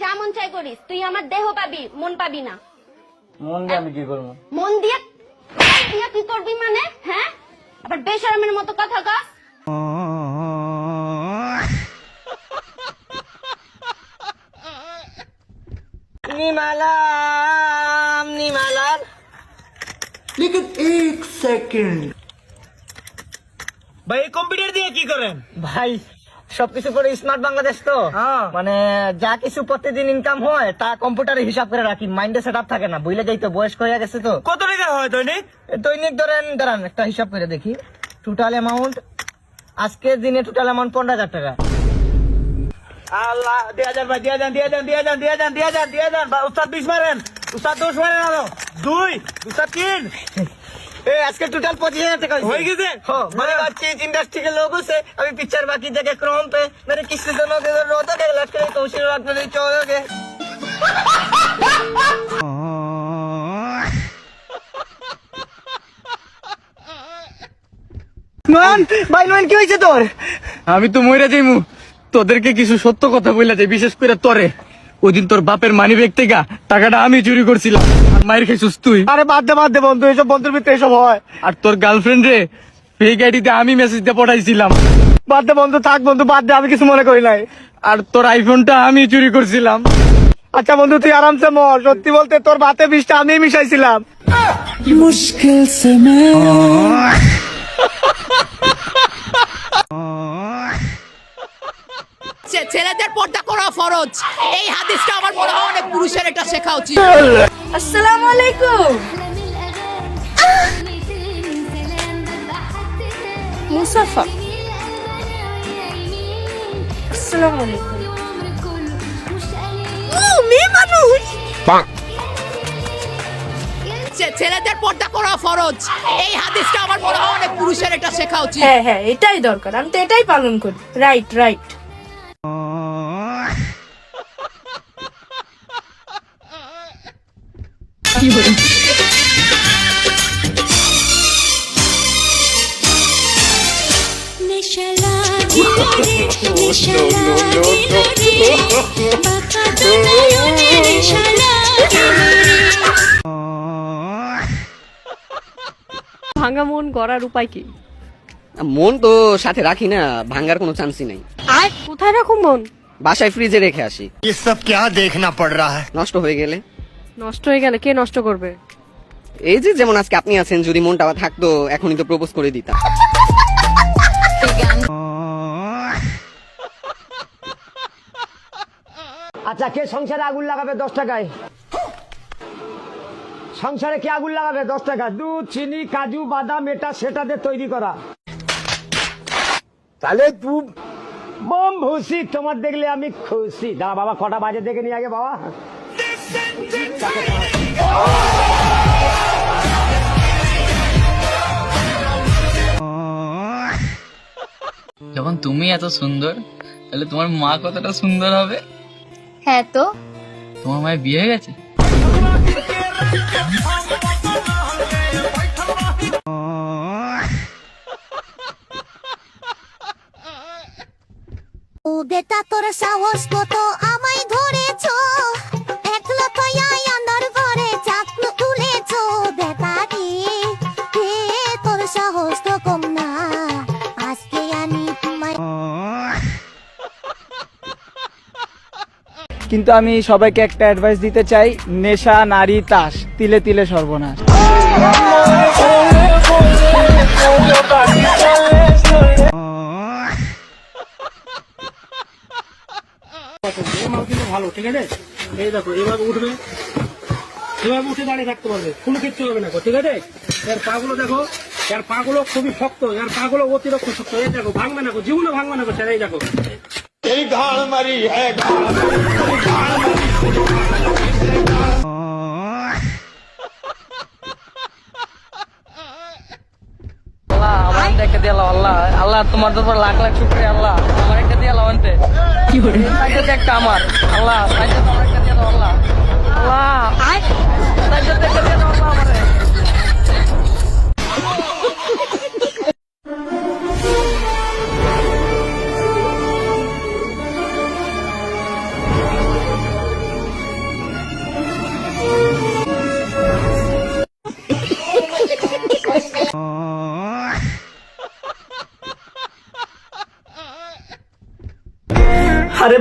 যা মন চাই করিস, তুই আমার দেহ পাবি, মন পাবি না। মন দিয়ে আমি কি করবো? মন দিয়ে কি করবি মানে? হ্যাঁ, আবার বেশরমের মতো কথা কস। নিমালাম নিমালাম। लेकिन एक सेकंड ভাই কম্পিউটার দিয়ে কি করেন? ভাই সবকিছু করে স্মার্ট বাংলাদেশ তো, মানে যা কিছু প্রতিদিন ইনকাম হয় তা কম্পিউটারে হিসাব করে রাখি, মাইন্ডে সেট আপ থাকে না, বুঝলে যাই তো, বয়স্ক হয়ে গেছে তো। কত টাকা হয় দৈনিক? দৈনিক দাঁড়ান একটা হিসাব করে দেখি। টোটাল অ্যামাউন্ট আজকের দিনে টোটাল অ্যামাউন্ট 15,000 টাকা। আল্লাহ, দিয়ে যান ভাই, দিয়ে যান। উস্তাদ 20 মারেন, উস্তাদ 10 মারেন, আরো 2, উস্তাদ 3। আজকে টোটাল 25,000 টাকা হয়ে গেছে। মানে चीज इंडस्ट्री के लोगों से अभी पिक्चर बाकी जगह क्रोम पे मेरे किसी दोनों के रोता के लटके कोशिश रखने छोड़ोगे। নয়ন কি হয়েছে তোর? আমি তো মইরা যাইমু, তোদেরকে কিছু সত্য কথা বইলা যাই, বিশেষ করে তোরে। ওই দিন তোর বাপের মানি ব্যাগ থেকে টাকাটা আমি চুরি করছিলাম, আর মায়ের খাইছিস তুই। আরে বাদ দে বন্ধু, এসব বন্ধুর ভিতরে এসব হয়। আর তোর গার্লফ্রেন্ড রে ফেক আইডিতে আমি মেসেজ দিয়ে পঠাইছিলাম। বাদ দে বন্ধু, থাক বন্ধু, বাদ দে, আমি কিছু মনে করি নাই। আর তোর আইফোনটা আমি চুরি করছিলাম। আচ্ছা বন্ধু, তুই আরামসে মর। সত্যি বলতে তোর ভাতে বিষটা আমি মিশাইছিলাম। मुश्किल से मैं ছেলেদের পর্দা করা ফরজ, এই হাদিসটা আমার মনে হয় অনেক পুরুষের এটা শেখা উচিত। আসসালামু আলাইকুম। মুসাফা, আসসালামু আলাইকুম। মেয়ে মানুষ। ছেলেদের পর্দা করা ফরজ, এই হাদিসটা আমার মনে হয় অনেক পুরুষের এটা শেখা উচিত। হ্যাঁ, এটাই দরকার, আমি তো এটাই পালন করি। রাইট। ভাঙা মন গড়ার উপায় কি? মন তো সাথে রাখি না, ভাঙ্গার কোনো চান্সই নাই। আর কোথায় রাখো মন? বাসায় ফ্রিজে রেখে আসি। ये सब क्या देखना पड़ रहा है? নষ্ট হয়ে গেলে? নষ্ট হয়ে গেলে কে নষ্ট করবে? এই যে যেমন আজকে আপনি আছেন, যদি মনটা থাকতো এখনই তো প্রপোজ করে দিতাম। আচ্ছা, কে সংসারে আগুন লাগাবে 10 টাকায়? সংসারে কে আগুন লাগাবে 10 টাকা? দুধ, চিনি, কাজু, বাদাম, এটা সেটা দিয়ে তৈরি করা। তাহলে তুই বম ভুসি, তোমার দেখলে আমি খুশি। দাঁড়া বাবা, কটা বাজে দেখে নিয়ে আগে বাবা। যখন তুমি এত সুন্দর, তাহলে তোমার মা কতটা সুন্দর হবে? হ্যাঁ তো, তোমার মায়ের বিয়ে হয়ে গেছে? ও বেটা, তোর সাহস কত আমায় ধরেছো, একলা কয়া আন্দার ঘরে চাকু তুলেছো। বেটা রে, তোর সাহস তো কম না, আজকে আমি তোমায়। কিন্তু আমি সবাইকে একটা অ্যাডভাইস দিতে চাই, নেশা, নারী, তাস, তিলে তিলে সর্বনাশ। ভালো, ঠিক আছে? এই দেখো, এভাবে উঠবে, এভাবে উঠে দাঁড়িয়ে থাকতে পারবে, কোনো কিচ্ছু হবে না, ঠিক আছে? এর পাগুলো দেখো, এর পাগুলো খুবই শক্ত, এর পাগুলো অতিরিক্ত শক্ত। এই দেখো, ভাঙবে না, জীবনে ভাঙবে না, এই দেখো। এই ঘাড় মারি, আমার একটা দিয়ে আল্লাহ তোমার দরবার লাখ লাখ শুকরিয়া। আল্লাহ আমার একটা দিয়ে আনতে কি করে একটা আমার আল্লাহ আমার একটা দিয়ে আল্লাহ একটা দিয়ে আমারে।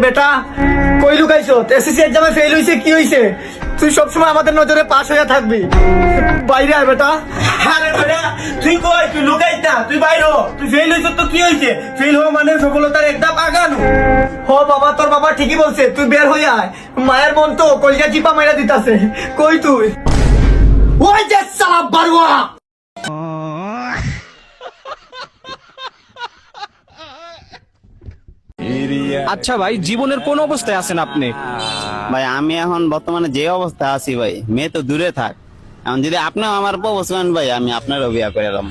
বেটা কই লুকাইছো? এসএসসি এক্সামে ফেল হইছে কি হইছে? তুই সবসময় আমাদের নজরে পাস হয়ে থাকবি। বাইরে আয় বেটা। আরে বেটা তুই কই? তুই লুকাইস না, তুই বাইরে হ। তুই ফেল হইছ তো কি হইছে? ফেল হওয়া মানে সফলতার একটা আগানো। ও বাবা, তোর বাবা ঠিকই বলছে, তুই বের হয়ে আয়। মায়ের মন তো কলজা চিপা মাইরা দিতাছে। কই তুই? ওই যে সালা বারুয়া। আচ্ছা ভাই, জীবনের কোন অবস্থায় আছেন আপনি? ভাই আমি এখন বর্তমানে যে অবস্থা আছি ভাই, মেয়ে তো দূরে থাক, এখন যদি আপনিও আমার প্রপোজ করেন ভাই, আমি আপনারও বিয়া করে এলাম।